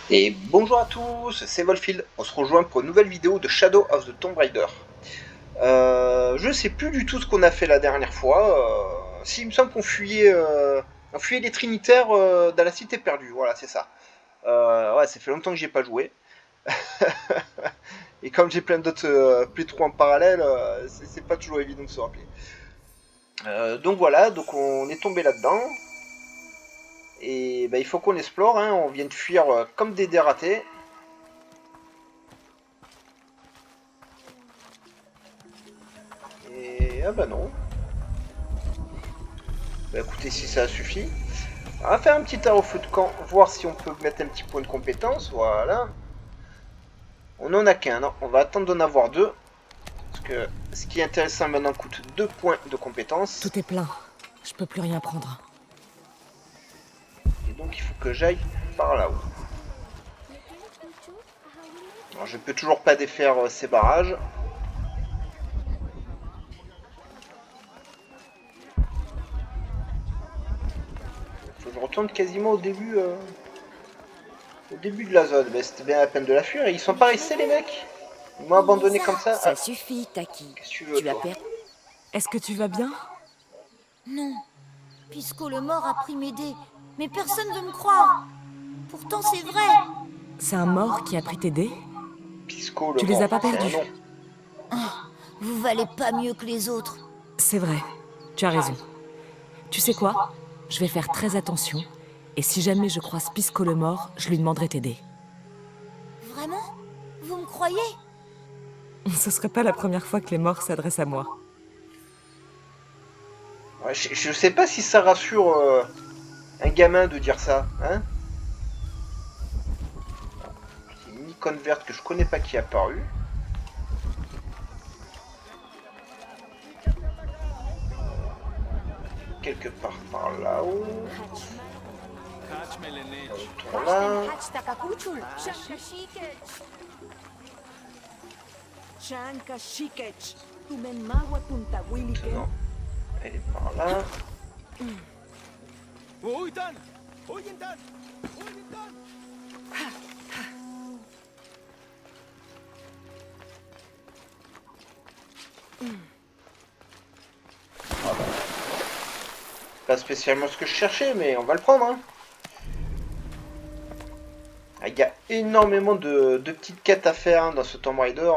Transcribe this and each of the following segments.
Et bonjour à tous, c'est Volfield. On se rejoint pour une nouvelle vidéo de Shadow of the Tomb Raider. Je sais plus du tout ce qu'on a fait la dernière fois. Si, il me semble on fuyait les Trinitaires dans la Cité perdue. Voilà, c'est ça. Ouais, ça fait longtemps que j'ai pas joué. Et comme j'ai plein d'autres playthroughs en parallèle, c'est pas toujours évident de se rappeler. Donc voilà, donc on est tombé là-dedans. Et bah, il faut qu'on explore. Hein. On vient de fuir comme des dératés. Et ah bah non. Bah écoutez, si ça suffit. On va faire un petit arrow feu de camp, voir si on peut mettre un petit point de compétence. Voilà. On en a qu'un, non. On va attendre d'en avoir deux. Parce que ce qui est intéressant maintenant coûte 2 points de compétence. Tout est plein. Je peux plus rien prendre. Et donc il faut que j'aille par là-haut. Alors je peux toujours pas défaire ces barrages. Faut que je retourne quasiment au début de la zone. Ben, c'était bien la peine de la fuir. Et ils sont pas restés les mecs. Ils m'ont abandonné comme ça. Ça suffit, Taki. Qu'est-ce que tu veux Tu as toi? perdu. Est-ce que tu vas bien? Non. Pisco le mort a pris mes dés, mais personne ne veut me croire. Pourtant, c'est vrai. C'est un mort qui a pris tes dés? Pisco le Tu les mort, as pas c'est un perdus? nom. Vous valez pas mieux que les autres. C'est vrai. Tu as raison. Tu sais quoi? Je vais faire très attention. Et si jamais je croise Pisco le mort, je lui demanderai tes dés. Vraiment? Vous me croyez? Ce serait pas la première fois que les morts s'adressent à moi. Ouais, je sais pas si ça rassure un gamin de dire ça, hein. C'est une icône verte que je connais pas qui est apparue. Quelque part par là-haut. Retour là. Non, elle est par là. Pas spécialement ce que je cherchais, mais on va le prendre. Hein. Ah, il y a énormément de petites quêtes à faire hein, dans ce Tomb Raider.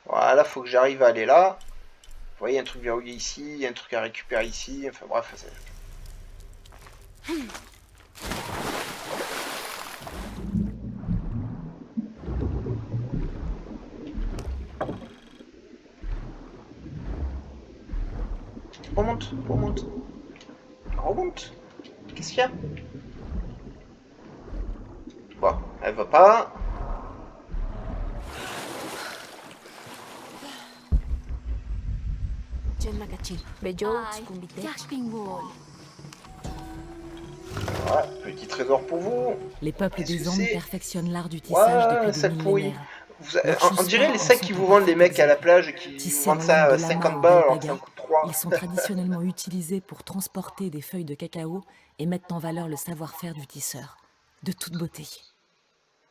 Voilà, faut que j'arrive à aller là. Vous voyez, il y a un truc verrouillé ici, il y a un truc à récupérer ici. Enfin bref, c'est... Remonte, remonte. Remonte. Qu'est-ce qu'il y a? Bon, elle va pas. Voilà, petit trésor pour vous. Les peuples Qu'est-ce que des Andes c'est? perfectionnent l'art du tissage Ouais, depuis des sac pourri. millénaires. On dirait les sacs qui vous vendent les mecs à la plage qui vous Tissés vendent en laine ça de 50 lama ou balles alors que ça en d'alpaga, coûte 3. ils sont traditionnellement utilisés pour transporter des feuilles de cacao et mettent en valeur le savoir-faire du tisseur. De toute beauté.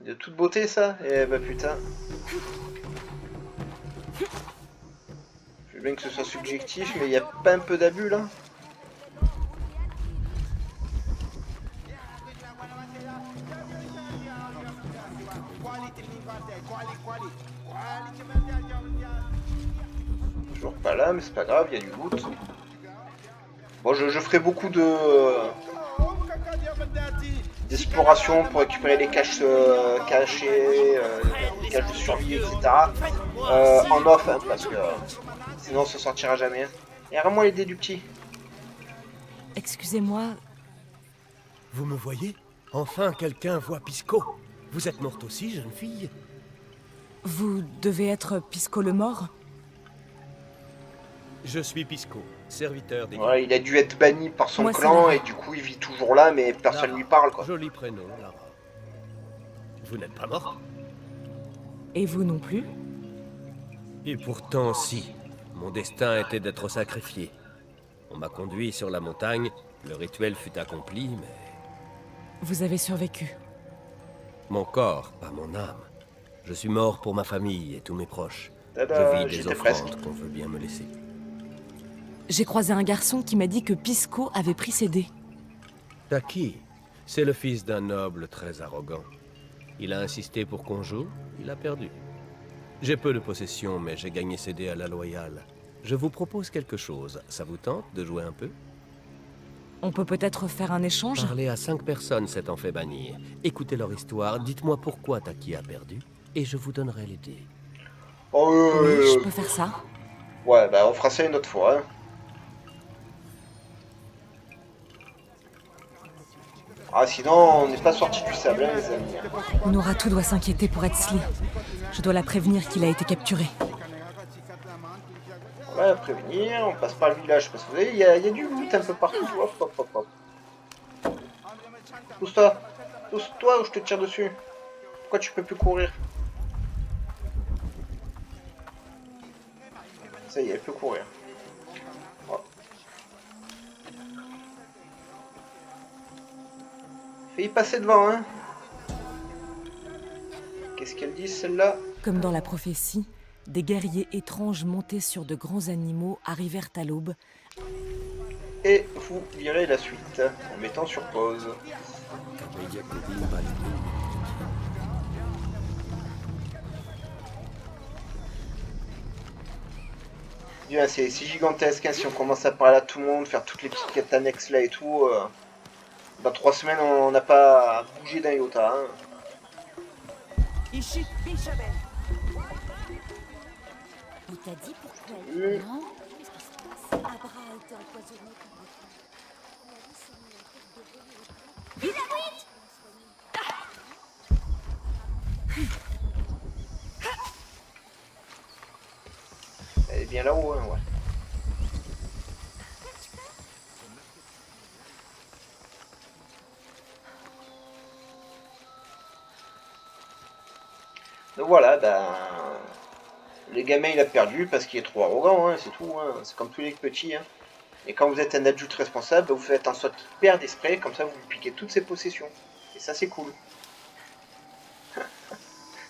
De toute beauté ça. Eh bah putain. Je veux bien que ce soit subjectif, mais il n'y a pas un peu d'abus là? Toujours pas là, mais c'est pas grave, il y a du loot. Bon, je ferai beaucoup d'exploration pour récupérer les caches cachées, les caches de survie, etc. En off, hein, parce que sinon on s'en sortira jamais. Et rends-moi les dés du petit. Excusez-moi, Vous me voyez? Enfin, quelqu'un voit Pisco. Vous êtes morte aussi, jeune fille? vous devez être Pisco le mort? Je suis Pisco, serviteur des... Ouais, il a dû être banni par son Moi, c'est clan Lara. et du coup il vit toujours là, mais personne Lara. lui parle quoi. Joli prénom, Lara. Vous n'êtes pas morte? Et vous non plus? Et pourtant, si. Mon destin était d'être sacrifié. On m'a conduit sur la montagne, le rituel fut accompli, mais... Vous avez survécu. Mon corps, pas mon âme. Je suis mort pour ma famille et tous mes proches. Je Tada, vis des j'étais presque. offrandes qu'on veut bien me laisser. J'ai croisé un garçon qui m'a dit que Pisco avait pris ses dés. Taki, c'est le fils d'un noble très arrogant. Il a insisté pour qu'on joue, il a perdu. J'ai peu de possessions, mais j'ai gagné ses dés à la loyale. Je vous propose quelque chose. Ça vous tente de jouer un peu? On peut peut-être faire un échange? Parler à 5 personnes s'est en fait bannir. Écoutez leur histoire, dites-moi pourquoi Taki a perdu, et je vous donnerai les dés. Oh, Oui, je peux faire ça. ouais, bah on fera ça une autre fois. Hein. Ah, sinon, on n'est pas sorti du sable, hein, les amis. Unuratu doit s'inquiéter pour Etzli. Je dois la prévenir qu'il a été capturé. On va prévenir, on passe par le village, parce que vous voyez, il y a du loot un peu partout. Hop, hop, hop, hop. Pousse-toi. Pousse-toi ou je te tire dessus. Pourquoi tu peux plus courir? Ça y est, elle peut courir. Oh. Fais y passer devant, hein. Qu'est-ce qu'elle dit, celle-là? Comme dans la prophétie, des guerriers étranges montés sur de grands animaux arrivèrent à l'aube. Et vous lirez la suite en mettant sur pause. Bien, c'est gigantesque, hein, si on commence à parler à tout le monde, faire toutes les petites quêtes annexes là et tout, dans 3 semaines on n'a pas bougé d'un iota. Hein. On t'a dit pourquoi elle... Non. Abra a été empoisonné par un truc. Elle est bien là-haut, hein, ouais. Donc voilà, ben... Le gamin il a perdu parce qu'il est trop arrogant, hein, c'est tout, hein. C'est comme tous les petits. Hein. Et quand vous êtes un adulte responsable, vous faites en sorte qu'il perde esprit, comme ça vous lui piquez toutes ses possessions. Et ça c'est cool.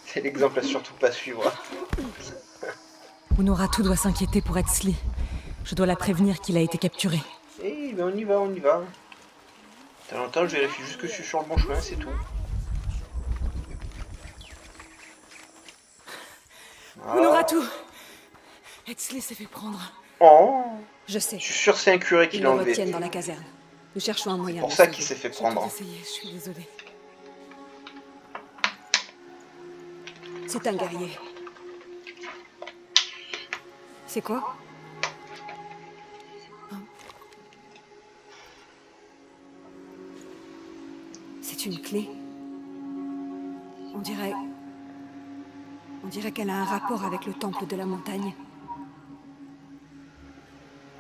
C'est l'exemple à surtout pas suivre. Unuratu doit s'inquiéter pour Etzli. Je dois la prévenir qu'il a été capturé. Eh ben on y va, on y va. De temps en temps, je vérifie juste que je suis sur le bon chemin, c'est tout. Ah. Unuratu! Etzli s'est fait prendre. Oh, Je sais. je suis sûr que c'est un curé qui Ils l'a le enlevé. retiennent dans la caserne. Nous cherchons un moyen. C'est pour de ça le qu'il sauver. s'est fait J'ai tout prendre. essayé, je suis désolée. C'est un guerrier. C'est quoi? C'est une clé. On dirait qu'elle a un rapport avec le temple de la montagne.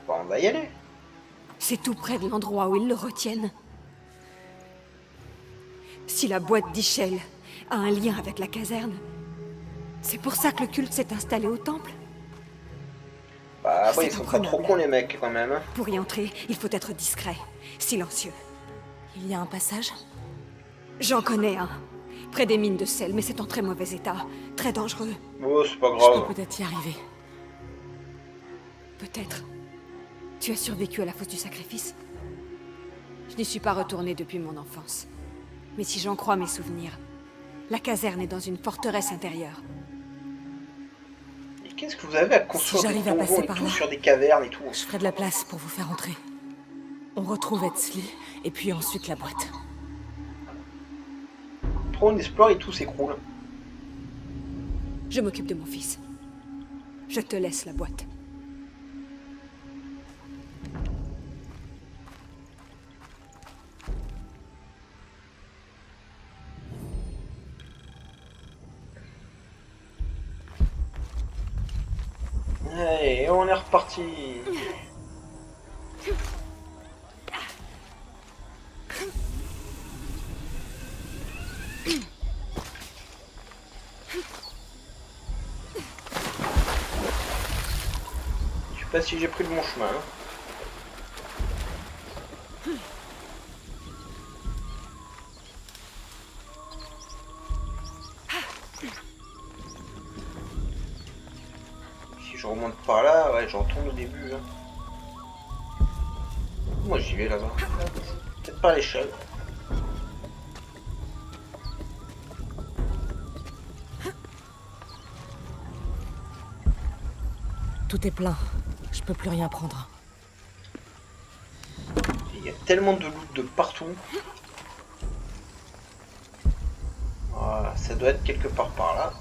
Bon, on va y aller. C'est tout près de l'endroit où ils le retiennent. Si la boîte d'Ichel a un lien avec la caserne, c'est pour ça que le culte s'est installé au temple. Bah, C'est ils sont pas trop imprenable. cons les mecs quand même. Hein. Pour y entrer, il faut être discret, silencieux. Il y a un passage? J'en connais un. Près des mines de sel, mais c'est en très mauvais état. Très dangereux. Oh, c'est pas Je grave. peux peut-être y arriver. Peut-être. Tu as survécu à la fosse du sacrifice? Je n'y suis pas retournée depuis mon enfance. Mais si j'en crois mes souvenirs, la caserne est dans une forteresse intérieure. Et qu'est-ce que vous avez à construire Si des j'arrive à donjons passer et par tout là. sur des cavernes et tout? Je ferai de la place pour vous faire entrer. On retrouve Etzli, et puis ensuite la boîte. Trop on explore et tout s'écroule. Je m'occupe de mon fils. Je te laisse la boîte. Allez, on est reparti. Je sais pas si j'ai pris le bon chemin. Hein. monte par là, ouais, je retourne au début. Hein. Moi j'y vais là-bas. Peut-être pas à l'échelle. Tout est plein. Je peux plus rien prendre. Il y a tellement de loot de partout. Voilà, ça doit être quelque part par là.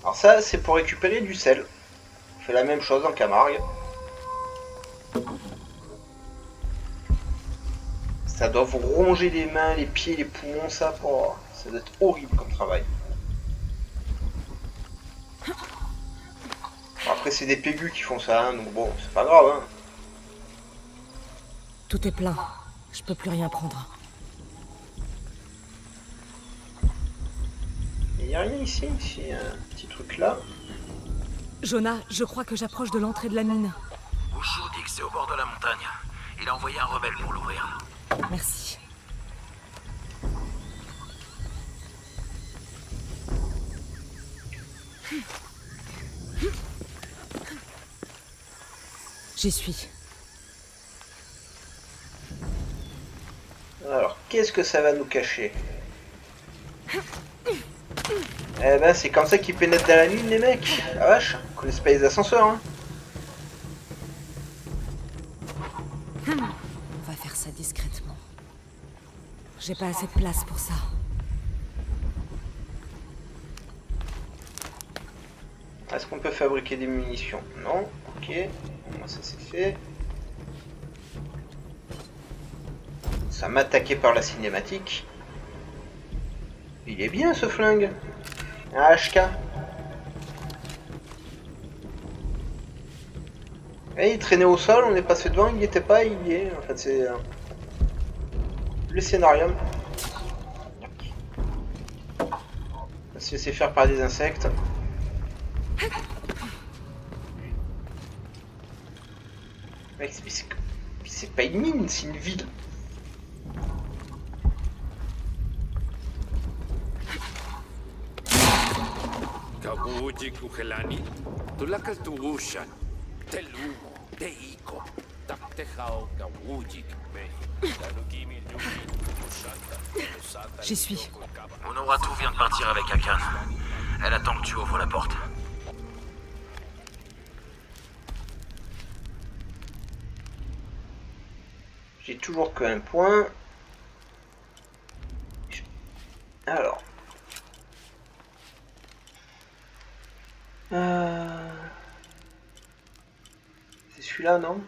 Alors ça, c'est pour récupérer du sel. On fait la même chose en Camargue. Ça doit vous ronger les mains, les pieds, les poumons, ça doit être horrible comme travail. Bon, après, c'est des pégus qui font ça, hein, donc bon, c'est pas grave. Hein. Tout est plein. Je peux plus rien prendre. Il n'y a rien ici, ici, un petit truc là. Jonah, je crois que j'approche de l'entrée de la mine. Ushu dit que c'est au bord de la montagne. Il a envoyé un rebelle pour l'ouvrir. Merci. J'y suis. Alors, qu'est-ce que ça va nous cacher? Eh ben, c'est comme ça qu'ils pénètrent dans la mine, les mecs. La vache, ils connaissent pas les ascenseurs, hein. On va faire ça discrètement. J'ai pas assez de place pour ça. Est-ce qu'on peut fabriquer des munitions? Non. Ok. Bon, ça c'est fait. Ça m'a attaqué par la cinématique. Il est bien ce flingue. Un HK. Et il traînait au sol, on est passé devant, il n'y était pas, il y est. En fait, c'est le scénarium. On va se laisser faire par des insectes. Mec, c'est pas une mine, c'est une ville. Kawujik uhelani, tulakal tuushan, telumo, teiko, taktehao kawujik me, tanukimi yuki, ushanta, usata. J'y suis. Honoratu vient de partir avec Akan. Elle attend que tu ouvres la porte. J'ai toujours qu'un point. Alors. C'est celui-là, non?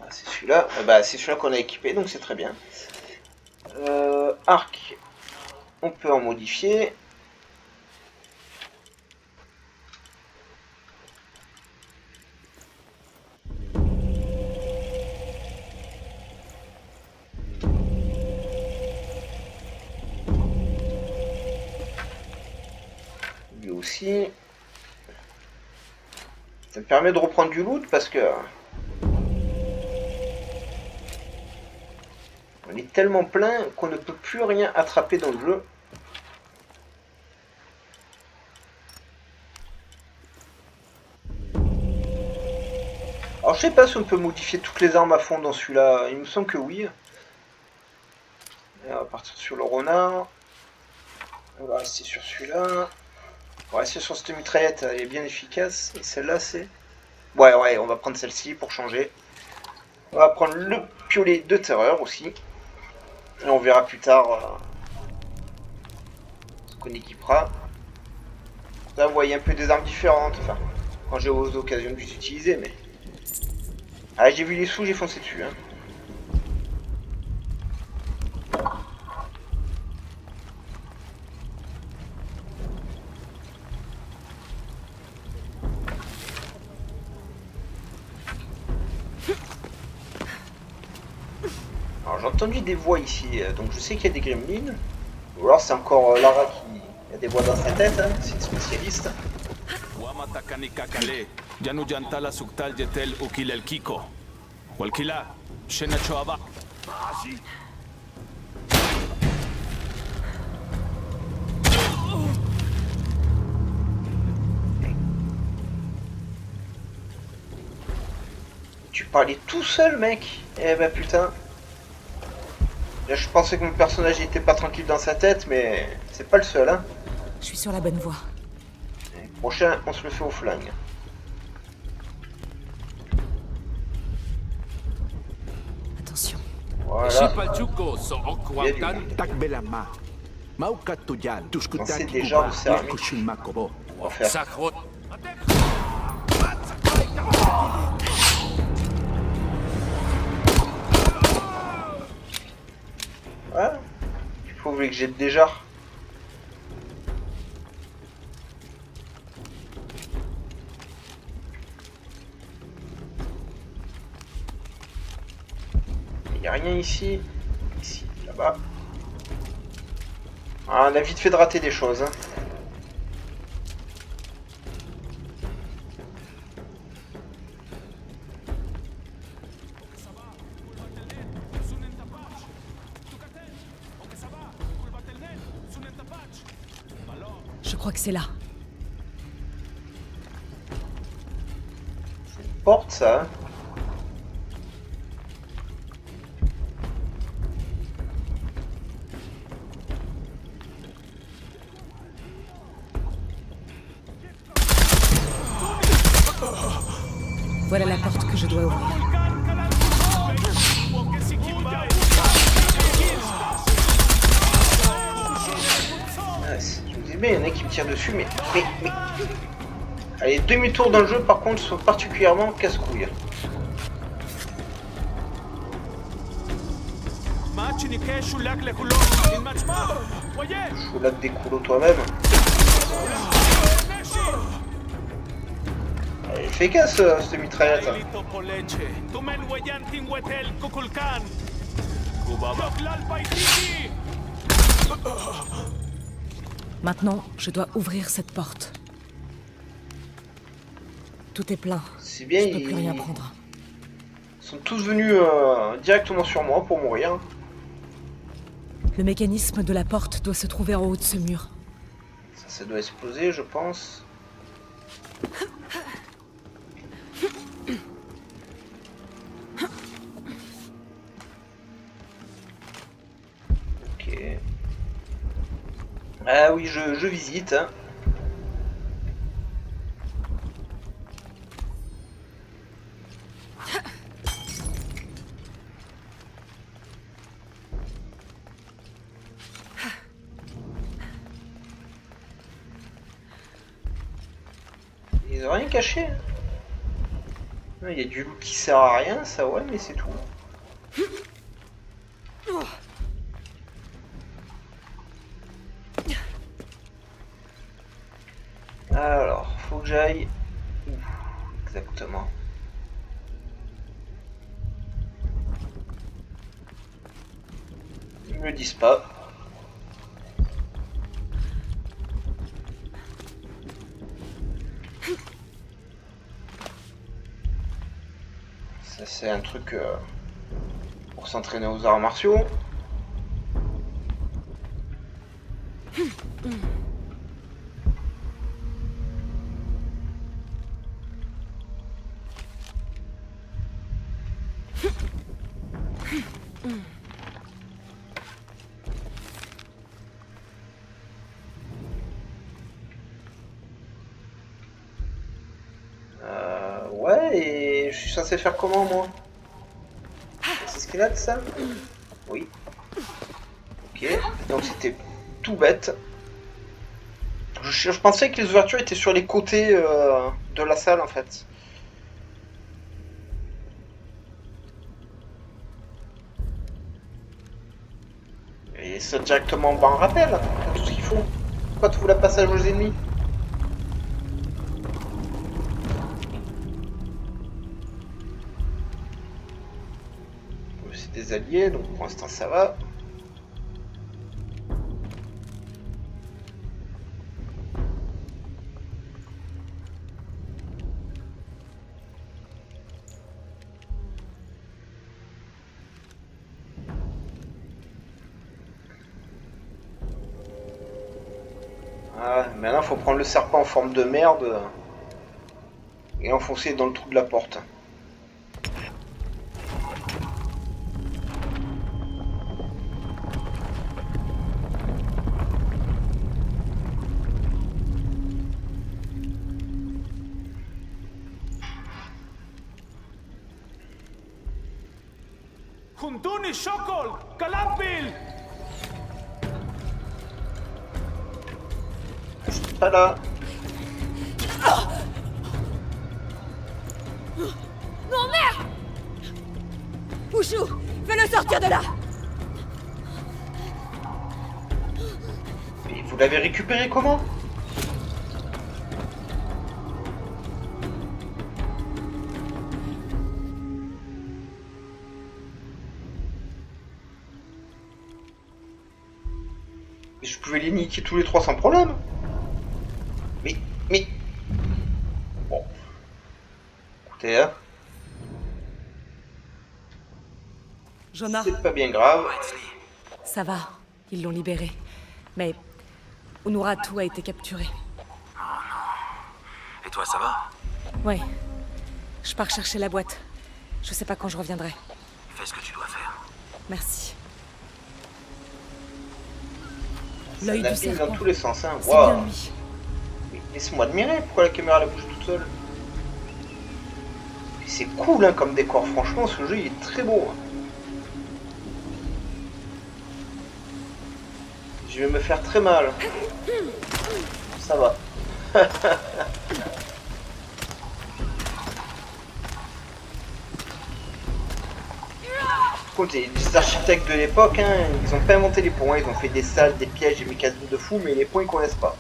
Ah, c'est celui-là. Bah, c'est celui-là qu'on a équipé, donc c'est très bien. Arc. On peut en modifier. Lui aussi. Ça me permet de reprendre du loot parce que on est tellement plein qu'on ne peut plus rien attraper dans le jeu. Alors je sais pas si on peut modifier toutes les armes à fond dans celui-là. Il me semble que oui. Et on va partir sur le renard. On va rester sur celui-là. On va rester sur cette mitraillette, elle est bien efficace. Et celle-là c'est... Ouais, on va prendre celle-ci pour changer. On va prendre le piolet de terreur aussi. Et on verra plus tard ce qu'on équipera. Là vous voyez un peu des armes différentes. Enfin, quand j'ai aux occasions de les utiliser, mais... Ah, j'ai vu les sous, j'ai foncé dessus. Hein. Alors j'ai entendu des voix ici, donc je sais qu'il y a des gremlins. Ou alors c'est encore Lara qui a des voix dans sa tête, hein. C'est une spécialiste. Wamatakani Janu Jantala Suktal Jetel Ukil el Kiko. Walkila, Shena Choaba. parlais tout seul, mec. Eh bah putain. Là, je pensais que mon personnage était pas tranquille dans sa tête, mais c'est pas le seul, hein. Je suis sur la bonne voie. Et prochain, on se le fait au flingue. Attention. Voilà. Takbelama. Maukatuyan, Lancer des genres céramiques. On va faire. Sacro. Voilà. Il faut que jette des jarres. Il n'y a rien ici. Ici, là-bas. Ah, on a vite fait de rater des choses. Hein. Je crois que c'est là. C'est une porte, ça. Hein. Voilà la porte que je dois ouvrir. Ah, je vous dis bien, il y en a qui me tirent dessus, mais... Allez, demi-tour dans le jeu, par contre, sont particulièrement casse-couilles. Choulade des coulots toi-même. Allez, fais casse, cette mitraillette. Maintenant, je dois ouvrir cette porte. Tout est plein. C'est bien, Je peux plus rien prendre. Ils sont tous venus directement sur moi pour mourir. Le mécanisme de la porte doit se trouver en haut de ce mur. Ça doit exploser, je pense. Ok. Ah oui, je visite. Hein. Ils ont rien caché. Il y a du loup qui sert à rien, ça ouais, mais c'est tout. Alors, faut que j'aille. Exactement. Ils me le disent pas. Ça c'est un truc pour s'entraîner aux arts martiaux. Ouais, et je suis censé faire comment, moi? C'est ce qu'il a de ça? Oui. Ok, donc c'était tout bête. Je pensais que les ouvertures étaient sur les côtés de la salle, en fait. Et ça directement en rappel, tout ce qu'il faut. Pourquoi tu fous la passage aux ennemis? C'est des alliés, donc pour l'instant ça va. Ah, maintenant faut prendre le serpent en forme de merde et enfoncer dans le trou de la porte. Kunduni Shokol! Kalampil! Pas là. Non, merde! Pouchou, fais-le sortir de là! Mais vous l'avez récupéré comment? Mais je pouvais les niquer tous les trois sans problème. Mais... Bon. Écoutez, hein. Jonah, C'est pas bien grave. ça va. Ils l'ont libéré. Mais Unuratu a été capturé. Et toi, ça va? Ouais. Je pars chercher la boîte. Je sais pas quand je reviendrai. Fais ce que tu dois faire. Merci. Ça L'œil du navigue serpent. dans tous les sens, hein. C'est bien Waouh. lui. Mais laisse-moi admirer pourquoi la caméra la bouge toute seule. Et c'est cool hein, comme décor, franchement ce jeu il est très beau. Hein. Je vais me faire très mal. Ça va. Par contre, les architectes de l'époque, hein, ils ont pas inventé les ponts, ils ont fait des salles, des pièges, des mécanismes de fou, mais les ponts ils connaissent pas.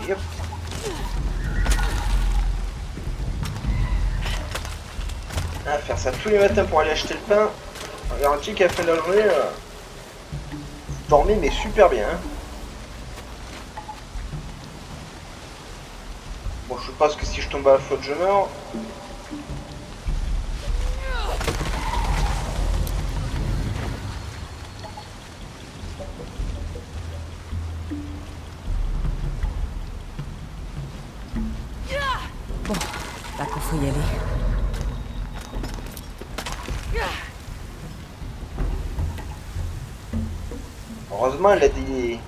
Et hop. Ah, faire ça tous les matins pour aller acheter le pain, on garantit qu'à la fin de la journée, vous dormez mais super bien. Hein. Bon, je pense que si je tombe à la flotte, je meurs. Bon, là qu'il faut y aller. Heureusement, elle a des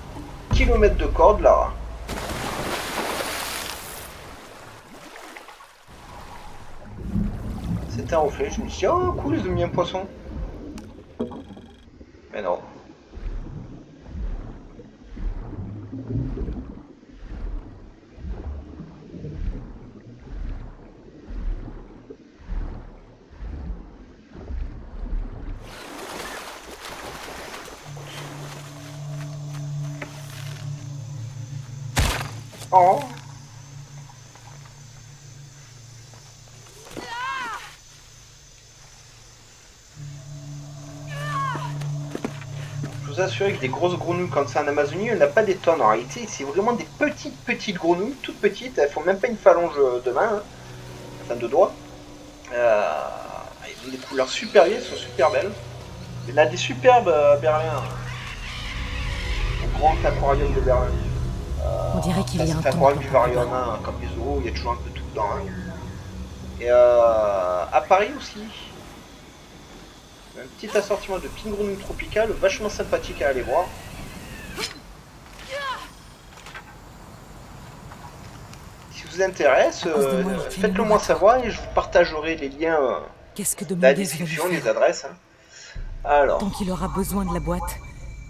kilomètres de corde là. C'était un reflet, je me suis dit, oh cool, ils ont mis un poisson. Mais non. Oh. Je vous assure que des grosses grenouilles quand c'est en Amazonie, il n'y en a pas des tonnes en réalité, c'est vraiment des petites grenouilles, toutes petites, elles font même pas une phalange de main, hein, enfin de doigts. Elles ont des couleurs super vives, elles sont super belles. Il y en a des superbes à Berlin, au grand aquarium de Berlin. On dirait qu'il y a un C'est temps. aquarium du Variona, comme les zoos, il y a toujours un peu tout dedans. Hein. Et à Paris aussi. Un petit assortiment de petites grenouilles tropicales, vachement sympathique à aller voir. Si vous intéresse, faites-le moi savoir et je vous partagerai les liens Qu'est-ce que dans la demander je vais lui description, les faire. adresses. Hein. Alors. Tant qu'il aura besoin de la boîte,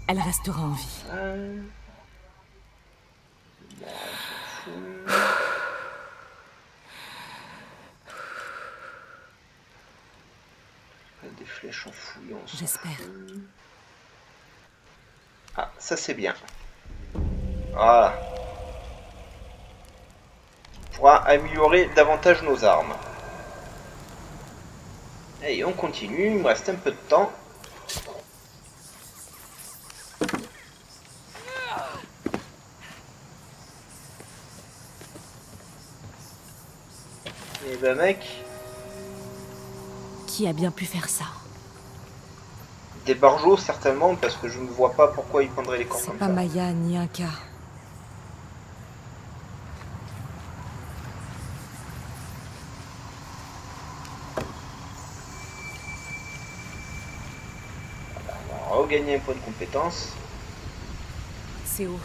elle restera en vie. Des flèches en fouillant. J'espère. Ah, ça c'est bien. Voilà. On pourra améliorer davantage nos armes. Et on continue, il me reste un peu de temps. Et ben mec, Qui a bien pu faire ça? des barjots certainement, parce que je ne vois pas pourquoi ils prendraient les corps C'est comme pas ça. Maya ni un cas. va regagner un point de compétence. C'est où?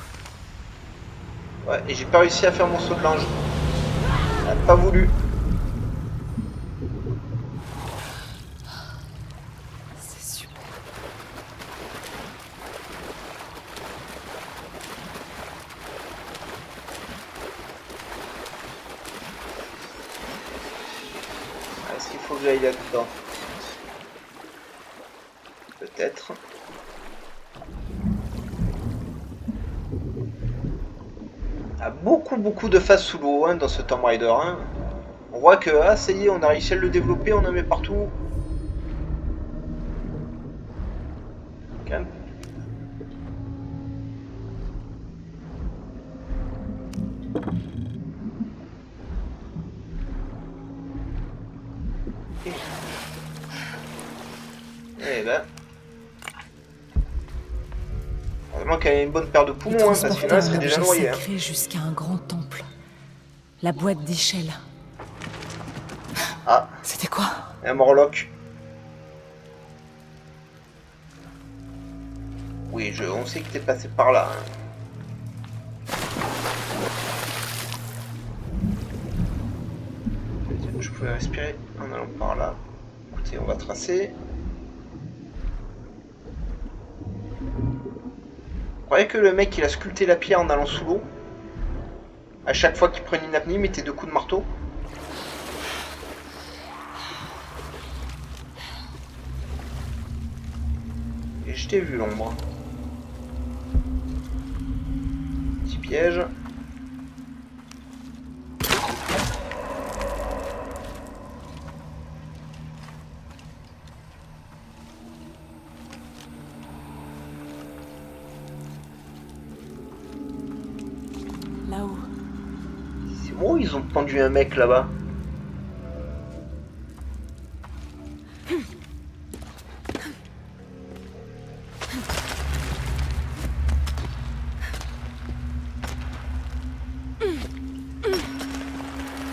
Ouais, et j'ai pas réussi à faire mon saut de l'ange. Elle a pas voulu. C'est super. Est-ce qu'il faut que j'aille là-dedans? Peut-être. Il y a beaucoup de phases sous l'eau hein, dans ce Tomb Raider 1. On voit que, ah ça y est, on a réussi à le développer, on en met partout. Calme. Et là. Heureusement qu'elle a une bonne paire de Il poumons, hein, parce que transportait là, elle un serait déjà objet noyée. Hein. sacré jusqu'à un grand temple. La boîte d'Ischel. Ah, C'était quoi? un Morlock. Oui, on sait que t'es passé par là. Hein. Je pouvais respirer en allant par là. Écoutez, on va tracer. Vous croyez que le mec il a sculpté la pierre en allant sous l'eau? À chaque fois qu'il prenait une apnée, il mettait 2 coups de marteau? Et je t'ai vu l'ombre. Petit piège. Là-haut. C'est bon, ils ont pendu un mec là-bas.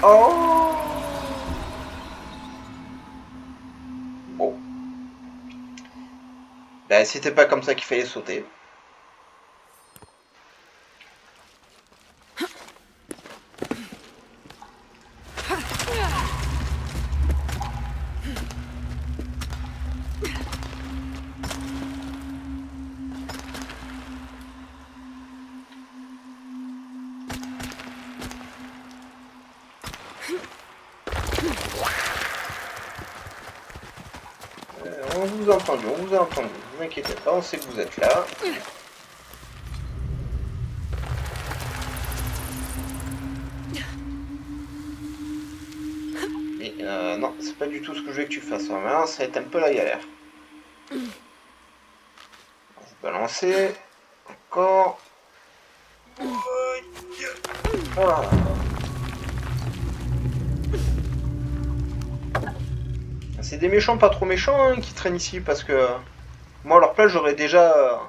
Oh! Bon. Ben, c'était pas comme ça qu'il fallait sauter. On vous a entendu, on vous a entendu. Ne vous inquiétez pas, on sait que vous êtes là. Et non, c'est pas du tout ce que je veux que tu fasses. Maintenant, ça va être un peu la galère. On va se balancer. Encore. Voilà. C'est des méchants pas trop méchants hein, qui traînent ici parce que moi à leur place j'aurais déjà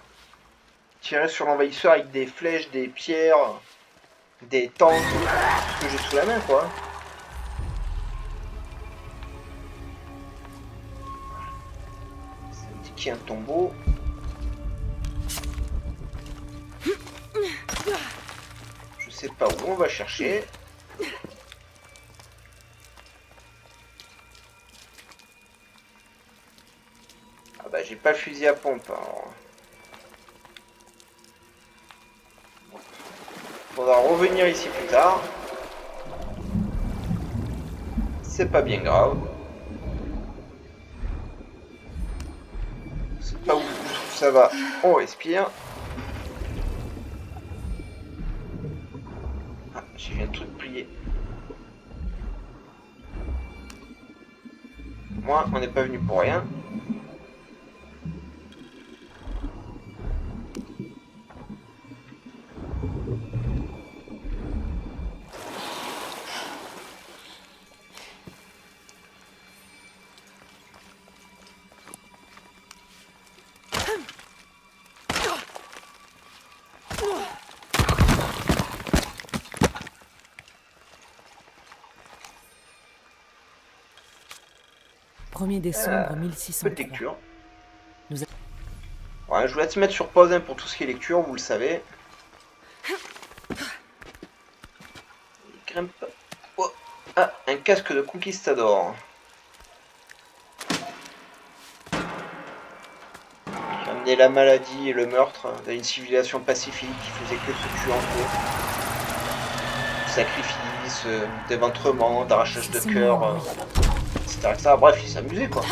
tiré sur l'envahisseur avec des flèches, des pierres, des tanks, tout ce que j'ai sous la main quoi. Ça me dit qu'il y a un tombeau. Je sais pas où on va chercher. Ah bah j'ai pas le fusil à pompe. Alors. Faudra revenir ici plus tard. C'est pas bien grave. C'est pas où ça va. On respire. Ah, j'ai vu un truc plié. Moi, on n'est pas venu pour rien. Premier décembre Peu de 1603. lecture. Ouais, je vous laisse mettre sur pause hein, pour tout ce qui est lecture, vous le savez. Il grimpe. Oh. Ah, un casque de conquistador. Qui a amené la maladie et le meurtre dans une civilisation pacifique qui faisait que se tuer entre eux. Sacrifices, d'éventrement, d'arrachage de cœur, etc. Bref, il s'amusait quoi.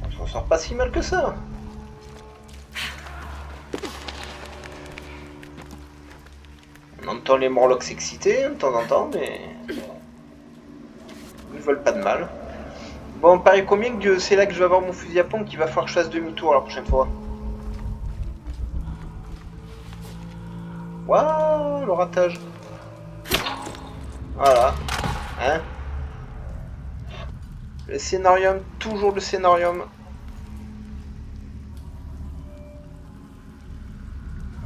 On s'en sort pas si mal que ça. On entend les Morlocks s'exciter de temps en temps, mais ils veulent pas de mal. Bon, pareil combien que c'est là que je vais avoir mon fusil à pompe qu'il va falloir que je fasse demi-tour la prochaine fois. Waouh, le ratage. Voilà. Hein? Le scénarium, toujours le scénarium.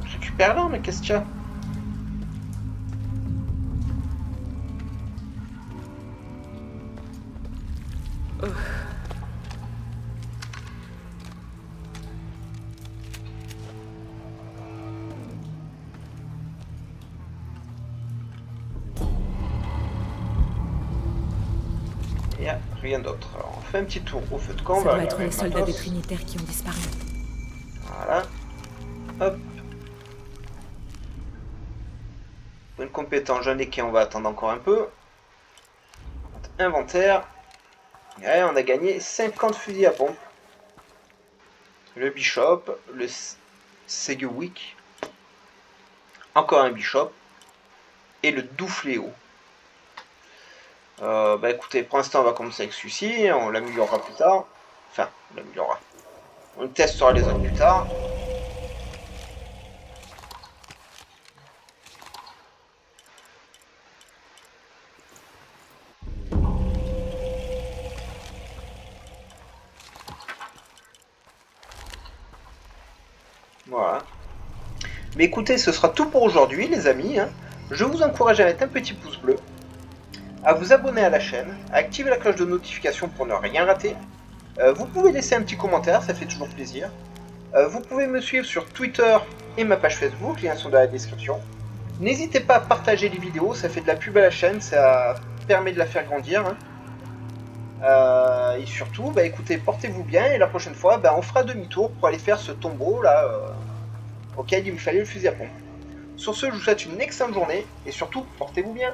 Je récupère là, mais qu'est-ce qu'il y a? Il n'y a rien d'autre. Alors on fait un petit tour au feu de camp. Ça doit être les soldats des Trinitaires qui ont disparu. Voilà. Hop. Une compétence, j'en ai qui on va attendre encore un peu. Inventaire. Et on a gagné 50 fusils à pompe. Le Bishop, le Seguwick. Encore un Bishop. Et le Doufléo. Bah écoutez, pour l'instant on va commencer avec celui-ci, on l'améliorera plus tard. Enfin, on l'améliorera. On testera les autres plus tard. Voilà. Mais écoutez, ce sera tout pour aujourd'hui les amis. Hein. Je vous encourage à mettre un petit pouce bleu, à vous abonner à la chaîne, à activer la cloche de notification pour ne rien rater. Vous pouvez laisser un petit commentaire, ça fait toujours plaisir. Vous pouvez me suivre sur Twitter et ma page Facebook, les liens sont dans la description. N'hésitez pas à partager les vidéos, ça fait de la pub à la chaîne, ça permet de la faire grandir. Hein. Et surtout, bah écoutez, portez-vous bien et la prochaine fois, bah, on fera demi-tour pour aller faire ce tombeau là auquel il fallait le fusil à pompe. Sur ce, je vous souhaite une excellente journée et surtout, portez-vous bien.